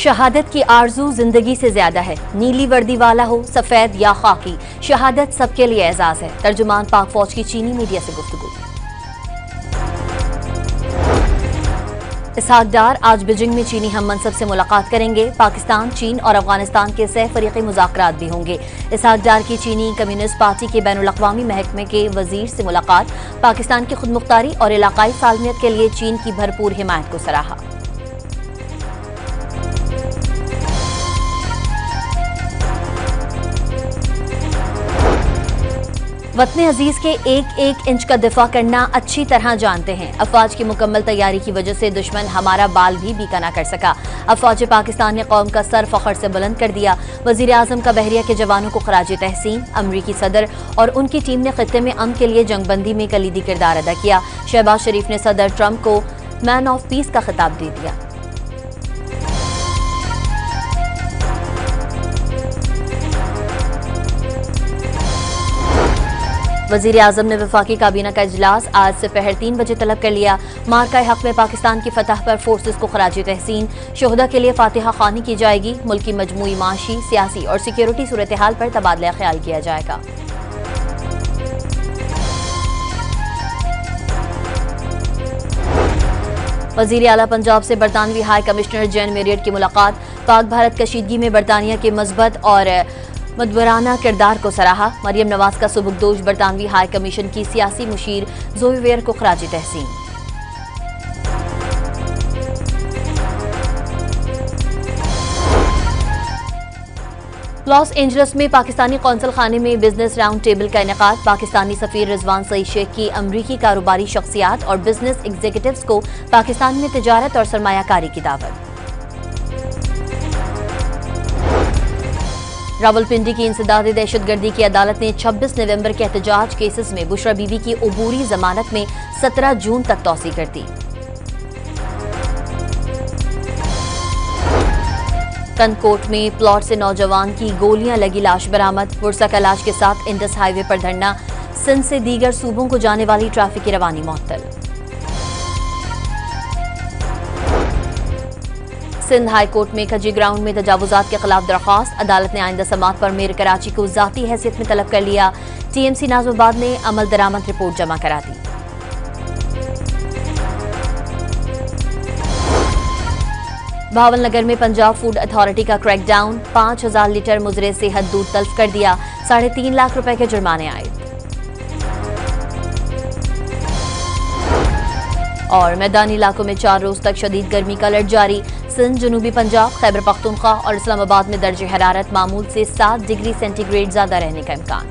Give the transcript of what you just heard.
शहादत की आरजू जिंदगी से ज्यादा है। नीली वर्दी वाला हो, सफेद या खाकी, शहादत सबके लिए एजाज है। तर्जुमान पाक फौज की चीनी मीडिया से गुफ्तगू। इसहाक डार आज बीजिंग में चीनी हम मनसब से मुलाकात करेंगे। पाकिस्तान, चीन और अफगानिस्तान के सह फरीकी मुज़ाकरात भी होंगे। इसहाक डार की चीनी कम्युनिस्ट पार्टी के बैनुल-अक़वामी महकमे के वजीर से मुलाकात। पाकिस्तान की खुदमुख्तारी और इलाकाई सालमियत के लिए चीन की भरपूर हिमायत को सराहा। वतन अजीज के एक एक इंच का दिफा करना अच्छी तरह जानते हैं। अफवाज की मुकम्मल तैयारी की वजह से दुश्मन हमारा बाल भी बीका ना कर सका। अफवाज पाकिस्तान ने कौम का सर फखर से बुलंद कर दिया। वजीर आजम का बहरिया के जवानों को खराज तहसीन। अमरीकी सदर और उनकी टीम ने खित्ते में अमन के लिए जंगबंदी में कलीदी किरदार अदा किया। शहबाज शरीफ ने सदर ट्रंप को मैन ऑफ पीस का खिताब दे दिया। वजीर आजम ने वफाकी काबीना का इजलास आज से पहर 3 बजे तलब कर लिया। मार्का हक में पाकिस्तान की फतह पर फोर्सेस को खराज तहसीन। शोहदा के लिए फातिहा खानी की जाएगी। मुल्क की मजमूई माशी, सियासी और सिक्योरिटी सूरत हाल पर तबादला ख्याल किया जाएगा। वजीर आला पंजाब से बरतानवी हाई कमिश्नर जैन मेरियट की मुलाकात। पाक भारत कशीदगी में बरतानिया के मस्बत और मदबराना किरदार को सराहा। मरियम नवाज का सुबुकदोश बरतानवी हाई कमीशन की सियासी मुशीर जोई वेयर को खराज तहसीन। लॉस एंजल्स में पाकिस्तानी कौंसल खाने में बिजनेस राउंड टेबल का इनेकाद। पाकिस्तानी सफीर रिजवान सईद शेख की अमरीकी कारोबारी शख्सियात और बिजनेस एग्जीक्यूटिव्स को पाकिस्तान में तिजारत और सरमायाकारी की दावत। रावलपिंडी की इंसदादी दहशतगर्दी की अदालत ने 26 नवंबर के एहतजाज केसेस में बुशरा बीबी की अबूरी जमानत में 17 जून तक तौसी कर दी। कनकोट में प्लॉट से नौजवान की गोलियां लगी लाश बरामद। पुरसा का लाश के साथ इंडस हाईवे पर धरना। सिंध से दीगर सूबों को जाने वाली ट्रैफिक की रवानी मुअत्तल। सिंध हाई कोर्ट में खजी ग्राउंड में तजावुजात के खिलाफ दरख्वास्त। अदालत ने आइंदा समात पर मेयर कराची को जाती हैसियत में तलब कर लिया। टीएमसी नाज़िमाबाद ने अमल दरामद रिपोर्ट जमा करा दी। भावलनगर में पंजाब फूड अथॉरिटी का क्रैकडाउन। 5000 लीटर मुजरे सेहत दूध तल्फ कर दिया। 3.5 लाख रुपए के जुर्माने आए। और मैदानी इलाकों में 4 रोज तक शदीद गर्मी का अलर्ट जारी। सिंध, जनूबी पंजाब, खैबर पख्तूनख्वा और इस्लामाबाद में दर्जे हरारत मामूल से 7 डिग्री सेंटीग्रेड ज्यादा रहने का इम्कान।